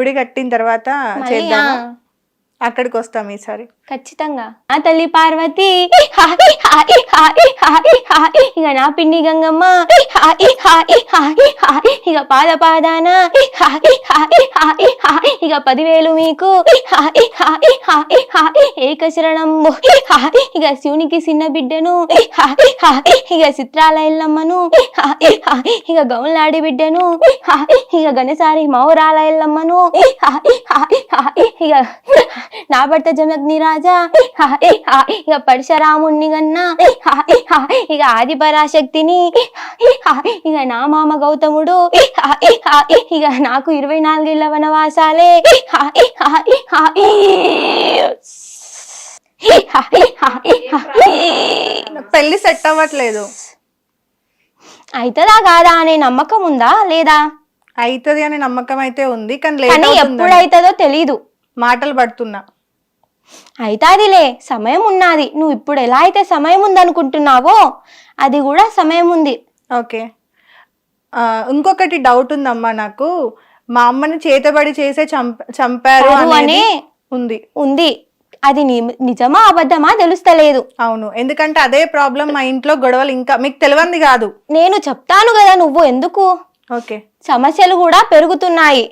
గుడి కట్టిన తర్వాత మళ్ళీ చేద్దాము, అక్కడికి వస్తాం ఈసారి ఖచ్చితంగా. ఆ తల్లి పార్వతి ఇక నా పిండి గంగమ్మ ఇక పాద పాదాన ఇక 10,000 మీకు ఏకశరణం. ఇక శివునికి చిన్న బిడ్డను ఇక చిత్రాల ఎల్లమ్మను ఇక గౌన్లాడి బిడ్డను ఇక గణసారి మౌరాల ఎల్లమ్మను ఇక నా భర్త జనగ్ని రాజా ఇక పరశురాముణ్ణి గన్నా ఇక ఆది పరాశక్తిని ఇక నా మామ గౌతముడు ఇక నాకు 24 ఏళ్ల వనవాసాలే. పెళ్లి సెట్ అవ్వట్లేదు. అవుతుందా కాదా అనే నమ్మకం ఉందా లేదా? అవుతుంది అనే నమ్మకం అయితే ఉంది, కానీ ఎప్పుడు అవుతుందో తెలీదు. మాటలు పడుతున్నా. అయితాదిలే, సమయం ఉన్నది. నువ్వు ఇప్పుడు ఎలా అయితే సమయం ఉందనుకుంటున్నావో అది కూడా సమయం ఉంది. ఓకే. ఇంకొకటి డౌట్ ఉందమ్మా నాకు. మా అమ్మని చేతబడి చేసే చంపారు అని ఉంది ఉంది అది నిజమా అబద్ధమా తెలుస్తలేదు. అవును, ఎందుకంటే అదే ప్రాబ్లం మా ఇంట్లో గొడవలు ఇంకా మీకు తెలియంది కాదు. నేను చెప్తాను కదా, నువ్వు ఎందుకు. ఓకే. సమస్యలు కూడా పెరుగుతున్నాయి,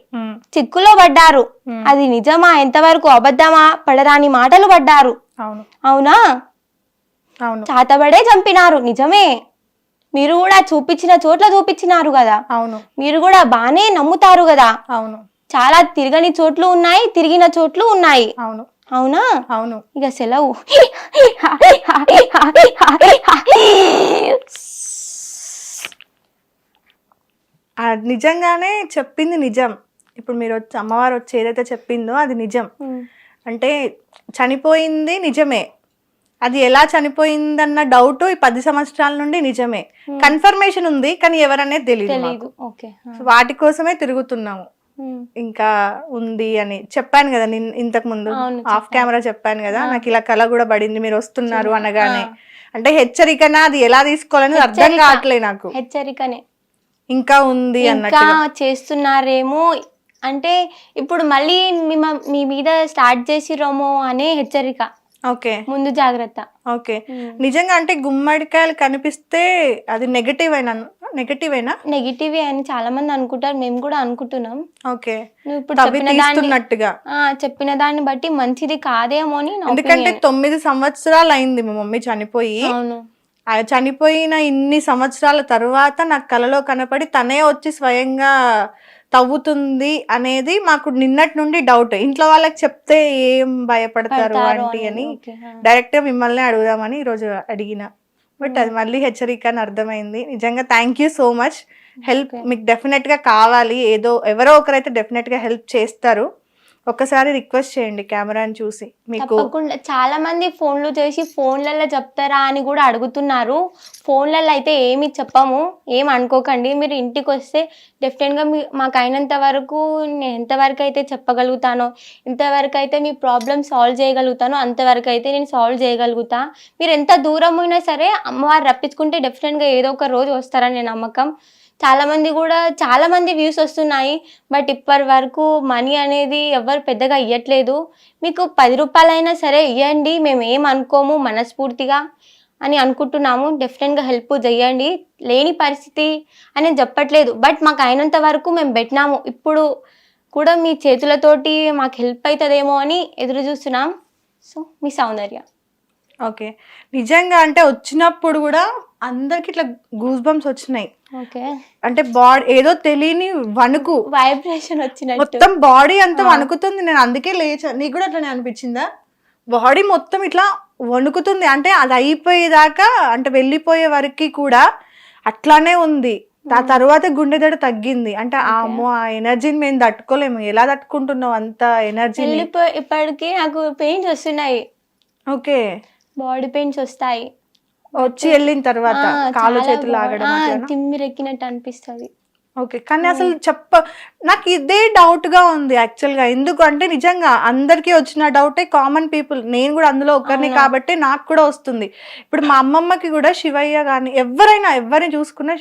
చిక్కులో పడ్డారు. అది నిజమా ఎంతవరకు అబద్ధమా పడరాని మాటలు పడ్డారు. అవునా? అవును. చాతబడే చంపినారు, నిజమే. మీరు కూడా చూపించిన చోట్ల చూపించినారు కదా. అవును. మీరు కూడా బానే నమ్ముతారు కదా. అవును. చాలా తిరగని చోట్లు ఉన్నాయి, తిరిగిన చోట్లు ఉన్నాయి. అవును. అవునా? అవును. ఇక సెలవు. నిజంగానే చెప్పింది నిజం. ఇప్పుడు మీరు వచ్చి అమ్మవారు వచ్చి ఏదైతే చెప్పిందో అది నిజం. అంటే చనిపోయింది నిజమే, అది ఎలా చనిపోయిందన్న డౌట్ ఈ 10 సంవత్సరాల నుండి నిజమే. కన్ఫర్మేషన్ ఉంది, కానీ ఎవరనేది తెలియదు. వాటి కోసమే తిరుగుతున్నాము. ఇంకా ఉంది అని చెప్పాను కదా నేను ఇంతకు ముందు ఆఫ్ కెమెరా చెప్పాను కదా, నాకు ఇలా కళ కూడా పడింది మీరు వస్తున్నారు అనగానే. అంటే హెచ్చరికనా, అది ఎలా తీసుకోవాలని అర్థం కావట్లేదు నాకు. హెచ్చరికనే, ఇంకా ఉంది ఇంకా చేస్తున్నారేమో. అంటే ఇప్పుడు మళ్ళీ మీ మీద స్టార్ట్ చేసిరేమో అనే హెచ్చరిక. ఓకే, ముందు జాగ్రత్త. ఓకే. నిజంగా అంటే గుమ్మడికాయలు కనిపిస్తే అది నెగటివేనా? నెగటివే అని చాలా మంది అనుకుంటారు, మేము కూడా అనుకుంటున్నాం. ఓకే. నువ్వు ఇప్పుడు చెప్పిన దాన్ని బట్టి మంచిది కాదేమో అని. ఎందుకంటే 9 సంవత్సరాలు అయింది మా మమ్మీ చనిపోయి. చనిపోయిన ఇన్ని సంవత్సరాల తర్వాత నాకు కలలో కనపడి తనే వచ్చి స్వయంగా తవ్వుతుంది అనేది మాకు నిన్నటి నుండి డౌట్. ఇంట్లో వాళ్ళకి చెప్తే ఏం భయపడతారు ఆంటీ అని డైరెక్ట్ గా మిమ్మల్ని అడుగుదామని ఈరోజు అడిగిన. బట్ అది మళ్ళీ హెచ్చరిక అని అర్థమైంది. నిజంగా thank you so much. Help మీకు డెఫినెట్ గా కావాలి, ఎవరో ఒకరైతే డెఫినెట్ గా హెల్ప్ చేస్తారు. ఒక్కసారి రిక్వెస్ట్ చేయండి కెమెరాని చూసి. మీకు చాలా మంది ఫోన్లు చేసి ఫోన్లలో చెప్తారా అని కూడా అడుగుతున్నారు. ఫోన్లలో అయితే ఏమి చెప్పము, ఏం అనుకోకండి. మీరు ఇంటికి వస్తే డెఫినెట్గా మాకు అయినంత వరకు నేను ఎంతవరకు అయితే చెప్పగలుగుతానో, ఎంతవరకు అయితే మీ ప్రాబ్లమ్ సాల్వ్ చేయగలుగుతానో అంతవరకు అయితే నేను సాల్వ్ చేయగలుగుతా. మీరు ఎంత దూరం అయినా సరే అమ్మవారు రప్పించుకుంటే డెఫినెట్గా ఏదో ఒక రోజు వస్తారని నమ్మకం. చాలా మంది వ్యూస్ వస్తున్నాయి, బట్ ఇప్పటి వరకు మనీ అనేది ఎవరు పెద్దగా ఇవ్వట్లేదు. మీకు 10 రూపాయలైనా సరే ఇవ్వండి, మేము ఏం అనుకోము, మనస్ఫూర్తిగా అని అనుకుంటున్నాము. డెఫినెట్గా హెల్ప్ చేయండి. లేని పరిస్థితి అని చెప్పట్లేదు, బట్ మాకు అయినంత వరకు మేము పెట్టినాము. ఇప్పుడు కూడా మీ చేతులతోటి మాకు హెల్ప్ అవుతుందేమో అని ఎదురు చూస్తున్నాం. సో మీ సౌందర్య. ఓకే. నిజంగా అంటే వచ్చినప్పుడు కూడా అందరికి ఇట్లా గూస్ బంప్స్ వచ్చినాయి. అంటే బాడీ ఏదో తెలియని వణుకు, వైబ్రేషన్ వచ్చినట్టు మొత్తం బాడీ అంతా వణుకుతుంది. నేను అందుకే లేచా. నీకు కూడా అట్లనే అనిపించిందా? బాడీ మొత్తం ఇట్లా వణుకుతుంది. అంటే అది అయిపోయేదాకా, అంటే వెళ్ళిపోయే వరకు కూడా అట్లానే ఉంది. ఆ తర్వాత గుండె దడ తగ్గింది. అంటే అమ్మో, ఆ ఎనర్జీని మేము తట్టుకోలేము. ఎలా తట్టుకుంటున్నావు అంత ఎనర్జీ? ఇప్పటికి నాకు పెయిన్స్ వస్తున్నాయి. ఓకే. బాడీ పెయిన్స్ వస్తాయి. వచ్చి వెళ్ళిన తర్వాత కాళ్ళు చేతులు ఆగడం, తిమ్మిరెక్కినట్టు అనిపిస్తుంది. ఓకే. కానీ అసలు నాకు ఇదే డౌట్‌గా ఉంది యాక్చువల్‌గా. ఎందుకు అంటే నిజంగా అందరికీ వచ్చిన డౌటే కామన్ పీపుల్. నేను గూడా అందులో ఒకరిని కాబట్టి నాకు కూడా వస్తుంది. ఇప్పుడు మా అమ్మమ్మకి గూడా శివయ్య గాని ఎవరిని చూసుకున్నా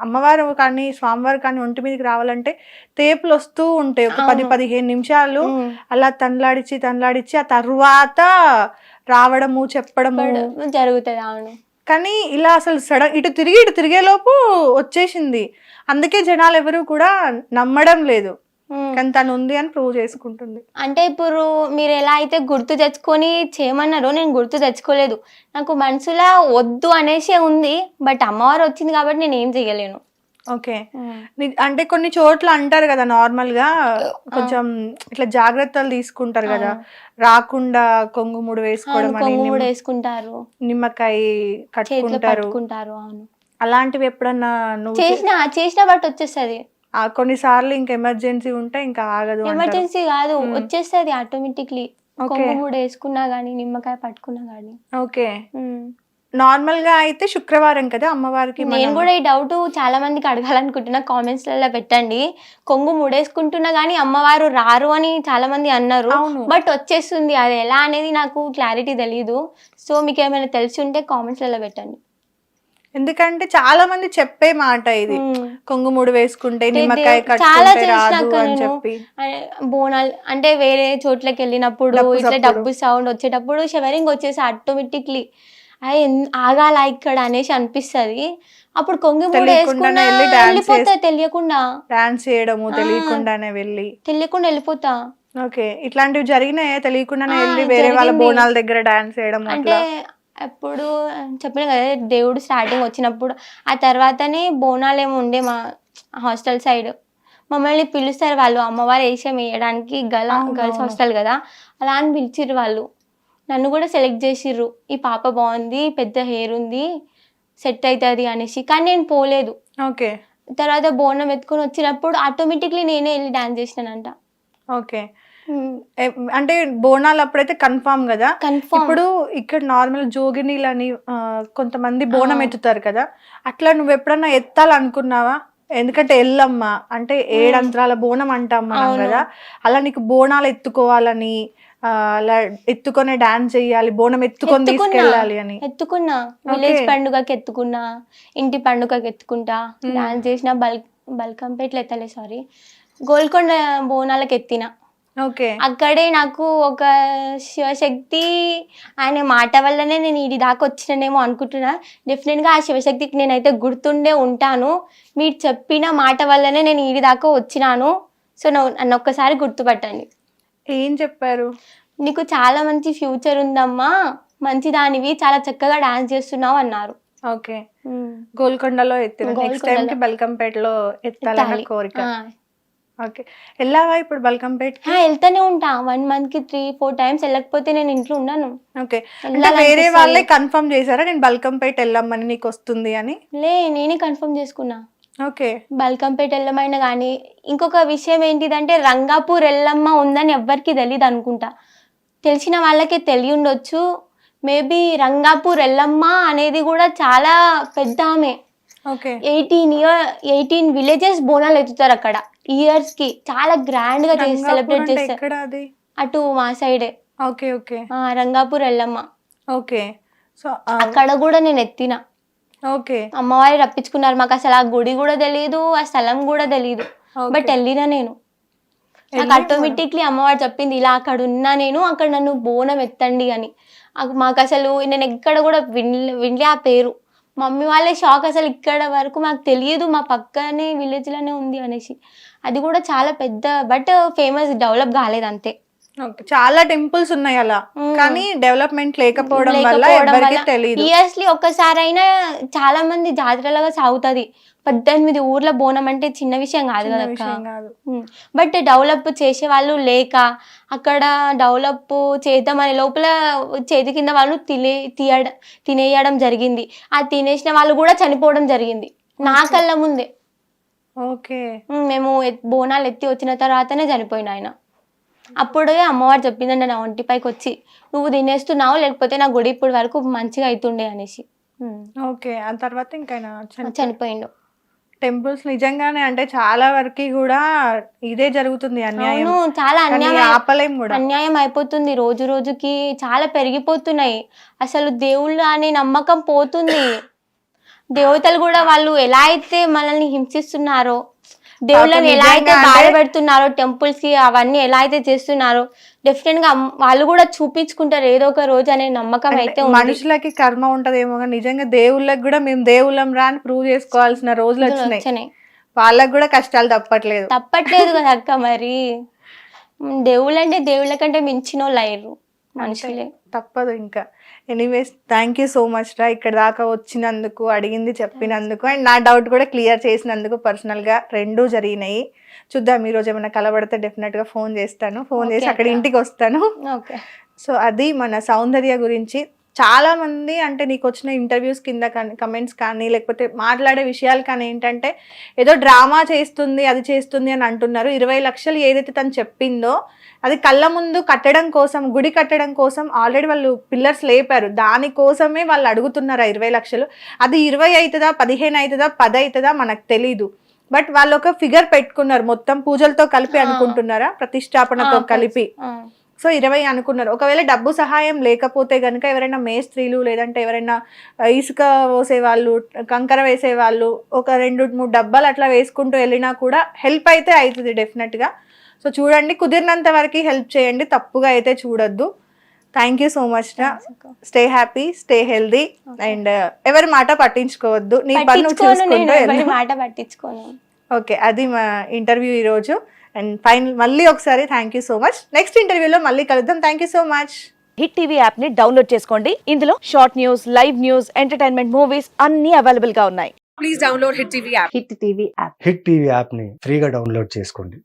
అమ్మవారు కానీ, స్వామివారు కానీ ఒంటి మీదకి రావాలంటే తేపులొస్తూ ఉంటాయి. ఒక 10, 15 నిమిషాలు అలా తనలాడిచ్చి ఆ తరువాత రావడము, చెప్పడము జరుగుతది. అవును. కానీ ఇలా అసలు ఇటు తిరిగేలోపు వచ్చేసింది. అందుకే జనాలు ఎవరు కూడా నమ్మడం లేదు. కానీ తను ఉంది అని ప్రూవ్ చేసుకుంటుంది. అంటే ఇప్పుడు మీరు ఎలా అయితే గుర్తు తెచ్చుకొని చేయమన్నారో నేను గుర్తు తెచ్చుకోలేదు. నాకు మనసులో వద్దు అనేసే ఉంది. బట్ అమ్మవారు వచ్చింది కాబట్టి నేను ఏం చెయ్యలేను. ఓకే. అంటే కొన్ని చోట్ల అంటారు కదా నార్మల్ గా కొంచెం ఇట్లా జాగ్రత్తలు తీసుకుంటారు కదా, రాకుండా కొంగుముడు వేసుకోవడం అని, కొంగుముడు వేసుకుంటారు, నిమ్మకాయ కట్టుకుంటారు. అవును. అలాంటివి ఎప్పుడన్నా నువ్వు చేసినా బట్ వచ్చేస్తుంది. కొన్నిసార్లు ఇంకా ఎమర్జెన్సీ ఉంటే ఇంకా ఆగదు. ఎమర్జెన్సీ కాదు, వచ్చేస్తుంది ఆటోమేటిక్లీ. కొంగుముడు వేసుకున్నా గానీ, నిమ్మకాయ పట్టుకున్నా గానీ. ఓకే. నార్మల్ గా అయితే శుక్రవారం కదా అమ్మవారికి. నేను కూడా ఈ డౌట్ చాలా మందికి అడగాలనుకుంటున్నా, కామెంట్స్ లలో పెట్టండి. కొంగు ముడేసుకుంటున్నా గానీ అమ్మవారు రారు అని చాలా మంది అన్నారు. బట్ వచ్చేస్తుంది. అది ఎలా అనేది నాకు క్లారిటీ తెలియదు. సో మీకు ఏమైనా తెలిసి ఉంటే కామెంట్స్ లలో పెట్టండి. ఎందుకంటే చాలా మంది చెప్పే మాట ఇది, కొంగుముడు వేసుకుంటే నిమ్మకాయ కట్టుకుంటే రాదు అని చెప్పి. బోనాలు అంటే వేరే చోట్లకి వెళ్ళినప్పుడు ఇట్లా డబ్బు సౌండ్ వచ్చేటప్పుడు షవరింగ్ వచ్చేసి ఆటోమేటిక్లీ ఆగాల ఇక్కడ అనేసి అనిపిస్తుంది. అప్పుడు కొంగుముడు వేసుకున్నా వెళ్ళిపోతా, తెలియకుండా డాన్స్ చేయడము తెలియకుండానే వెళ్ళిపోతా. ఓకే. ఇట్లాంటివి జరిగినాయా? తెలియకుండానే వెళ్ళి వేరే వాళ్ళ బోనాల దగ్గర డాన్స్ చేయడం అంటే అప్పుడు చెప్పిన కదా దేవుడు స్టార్టింగ్ వచ్చినప్పుడు, ఆ తర్వాతనే బోనాలు ఏమి ఉండే మా హాస్టల్ సైడ్. మమ్మల్ని పిలుస్తారు వాళ్ళు, అమ్మవారు వేషం వేయడానికి. గర్ల్స్ హాస్టల్ కదా, అలా అని పిలిచిర్రు వాళ్ళు. నన్ను కూడా సెలెక్ట్ చేసిర్రు, ఈ పాప బాగుంది, పెద్ద హెయిర్ ఉంది, సెట్ అవుతుంది అనేసి. కానీ నేను పోలేదు. ఓకే. తర్వాత బోనం ఎత్తుకొని వచ్చినప్పుడు ఆటోమేటిక్లీ నేనే వెళ్ళి డాన్స్ చేసినానంట. ఓకే. అంటే బోనాలు అప్పుడైతే కన్ఫామ్ కదా. ఇప్పుడు ఇక్కడ నార్మల్ జోగినీలని కొంతమంది బోనం ఎత్తుతారు కదా, అట్లా నువ్వు ఎప్పుడన్నా ఎత్తాలనుకున్నావా? ఎందుకంటే ఎల్లమ్మ అంటే 7 అంతరాల బోనం అంటాం మనం కదా, అలా నీకు బోనాలు ఎత్తుకోవాలని, అలా ఎత్తుకొని డాన్స్ చెయ్యాలి, బోనం ఎత్తుకొని తీసుకెళ్ళాలి అని? ఎత్తుకున్నా. విలేజ్ పండుగకి ఎత్తుకున్నా, ఇంటి పండుగకి ఎత్తుకుంటా, డాన్స్ చేసిన. బల్కంపేటలో ఎత్తలే, సారీ, గోల్కొండ బోనాలకు ఎత్తిన. ఓకే. అక్కడే నాకు ఒక శివశక్తి ఆయన మాట వల్లనే నేను ఇది దాకా వచ్చినానేమో అనుకుంటున్నా. డెఫినెట్గా ఆ శివశక్తికి నేనైతే గుర్తుండే ఉంటాను. మీరు చెప్పిన మాట వల్లనే నేను ఇది దాకా వచ్చినాను. సో నన్ను ఒక్కసారి గుర్తుపట్టండి. ఏం చెప్పారు? నీకు చాలా మంచి ఫ్యూచర్ ఉందమ్మా, మంచి దానివి, చాలా చక్కగా డాన్స్ చేస్తున్నావు అన్నారు. ఓకే. గోల్కొండలో ఎత్తిన. నెక్స్ట్ టైం కి బల్కంపేటలో ఎత్తాలని కోరిక. ఓకే. వెళ్ళావా ఇప్పుడు బల్కంపేట? వెళ్తానే ఉంటా. 1 month కి 3-4 times. వెళ్ళకపోతే నేను ఇంట్లో ఉన్నాను. ఓకే. వేరే వాళ్ళే కన్ఫర్మ్ చేశారా నేను బల్కంపేట వెళ్ళామని నీకు వస్తుంది అని? నేనే కన్ఫర్మ్ చేసుకున్నా. ఓకే. బల్కంపేట ఎల్లమ్మైనా కానీ. ఇంకొక విషయం ఏంటిదంటే రంగాపూర్ ఎల్లమ్మ ఉందని ఎవ్వరికి తెలియదు అనుకుంటా. తెలిసిన వాళ్ళకే తెలియ ఉండొచ్చు. మేబీ రంగాపూర్ ఎల్లమ్మ అనేది కూడా చాలా పెద్ద ఆమె. 18 villages బోనాలు ఎత్తుతారు అక్కడ ఇయర్స్ కి. చాలా గ్రాండ్ గా సెలబ్రేట్ చేస్తారు. అటు మా సైడే. Okay. Okay. Rangapur Yellamma. Okay. So అక్కడ కూడా నేను ఎత్తిన. ఓకే. అమ్మవారి రప్పించుకున్నారు. మాకు అసలు ఆ గుడి కూడా తెలియదు, ఆ స్థలం కూడా తెలియదు. బట్ వెళ్ళినా నేను. నాకు ఆటోమేటిక్లీ అమ్మవారు చెప్పింది, ఇలా అక్కడ ఉన్నా నేను, అక్కడ నన్ను బోనం ఎత్తండి అని. మాకు అసలు నేను ఎక్కడ కూడా వినలే ఆ పేరు. మమ్మీ వాళ్ళే షాక్, అసలు ఇక్కడ వరకు మాకు తెలియదు, మా పక్కనే విలేజ్ లోనే ఉంది అనేసి. అది కూడా చాలా పెద్ద, బట్ ఫేమస్, డెవలప్ కాలేదు అంతే. చాలా టెంపుల్స్ ఉన్నాయి అలా, కానీ డెవలప్మెంట్ లేకపోవడం వల్ల ఎవరికీ తెలియదు. ఇయర్స్లీ ఒక్కసారైనా చాలా మంది జాతరలాగా సాగుతుంది. 18 ఊర్ల బోనం అంటే చిన్న విషయం కాదు కదా. బట్ డెవలప్ చేసే వాళ్ళు లేక, అక్కడ డెవలప్ చేద్దామనే లోపల చేతి కింద వాళ్ళు తినేయడం జరిగింది. ఆ తినేసిన వాళ్ళు కూడా చనిపోవడం జరిగింది నా కళ్ళ ముందే. ఓకే. మేము బోనాలు ఎత్తి వచ్చిన తర్వాతనే చనిపోయిన ఆయన. అప్పుడే అమ్మవారు చెప్పిందండి నా ఒంటిపైకి వచ్చి, నువ్వు తినేస్తున్నావు, లేకపోతే నా గుడి ఇప్పుడు వరకు మంచిగా అవుతుండే అనేసి. ఓకే. ఆ తర్వాత ఇంకా చనిపోయిండు. టెంపుల్స్ నిజంగానే అంటే చాలా వరకు కూడా ఇదే జరుగుతుంది అన్యాయం. అవును, చాలా కానీ అన్యాయం ఆపలేం కూడా. అన్యాయం అయిపోతుంది, రోజు రోజుకి చాలా పెరిగిపోతున్నాయి. అసలు దేవుళ్ళు అనే నమ్మకం పోతుంది. దేవతలు కూడా వాళ్ళు ఎలా అయితే మనల్ని హింసిస్తున్నారో, దేవుళ్ళని ఎలా అయితే బాధ పెడుతున్నారో, టెంపుల్స్ కి అవన్నీ ఎలా అయితే చేస్తున్నారో, డెఫినెట్ గా వాళ్ళు కూడా చూపించుకుంటారు ఏదో ఒక రోజు అనే నమ్మకం అయితే ఉంది. మనుషులకి కర్మ ఉంటదేమో కానీ నిజంగా దేవుళ్ళకి కూడా మేము దేవుళ్ళం రా అని ప్రూవ్ చేసుకోవాల్సిన రోజులు వచ్చినాయి. వాళ్ళకి కూడా కష్టాలు తప్పట్లేదు కదా అక్క. మరి దేవుళ్ళు అంటే దేవుళ్ళ కంటే మించిన వాళ్ళు అయ్యారు మనుషులే, తప్పదు ఇంకా. Anyways thank you so much రా, ఇక్కడ దాకా వచ్చినందుకు, అడిగింది చెప్పినందుకు, అండ్ నా డౌట్ కూడా క్లియర్ చేసినందుకు. పర్సనల్గా రెండూ జరిగినాయి. చూద్దాం ఈరోజు ఏమైనా కలబడితే డెఫినెట్గా ఫోన్ చేస్తాను, ఫోన్ చేసి అక్కడ ఇంటికి వస్తాను. సో అది మన సౌందర్య గురించి. చాలా మంది అంటే నీకు వచ్చిన ఇంటర్వ్యూస్ కింద కానీ కమెంట్స్ కానీ లేకపోతే మాట్లాడే విషయాలు కానీ ఏంటంటే ఏదో డ్రామా చేస్తుంది అది చేస్తుంది అని అంటున్నారు. 20 లక్షలు ఏదైతే తను చెప్పిందో అది కళ్ళ ముందు కట్టడం కోసం, గుడి కట్టడం కోసం ఆల్రెడీ వాళ్ళు పిల్లర్స్ లేపారు, దానికోసమే వాళ్ళు అడుగుతున్నారు 20 లక్షలు. అది 20 అవుతుందా, 15 అవుతుందా, 10 అవుతుందా మనకు తెలీదు. బట్ వాళ్ళు ఒక ఫిగర్ పెట్టుకున్నారు, మొత్తం పూజలతో కలిపి అనుకుంటున్నారా, ప్రతిష్టాపనతో కలిపి. సో 20 అనుకున్నారు. ఒకవేళ డబ్బు సహాయం లేకపోతే కనుక ఎవరైనా మేస్త్రీలు లేదంటే ఎవరైనా ఇసుక పోసేవాళ్ళు, కంకర వేసేవాళ్ళు ఒక 2-3 డబ్బాలు అట్లా వేసుకుంటూ వెళ్ళినా కూడా హెల్ప్ అయితే అవుతుంది డెఫినెట్గా. సో చూడండి, కుదిరినంత వరకు హెల్ప్ చేయండి, తప్పుగా అయితే చూడొద్దు. థ్యాంక్ యూ సో మచ్ రా, stay happy, stay healthy, and ఎవరి మాట పట్టించుకోవద్దు, నీ పని నువ్వు చూసుకుంటూ. ఓకే, అది మా ఇంటర్వ్యూ ఈరోజు. అండ్ ఫైనల్ మళ్ళీ ఒకసారి thank you so much. Next ఇంటర్వ్యూలో మళ్ళీ కలుద్దాం. Thank you so much. Hit TV app ని డౌన్లోడ్ చేసుకోండి. ఇందులో short news, live news, entertainment movies అన్ని అవైలబుల్ గా ఉన్నాయి. Please download hit TV app. Hit TV app. Hit TV app ని ఫ్రీగా డౌన్లోడ్ చేసుకోండి.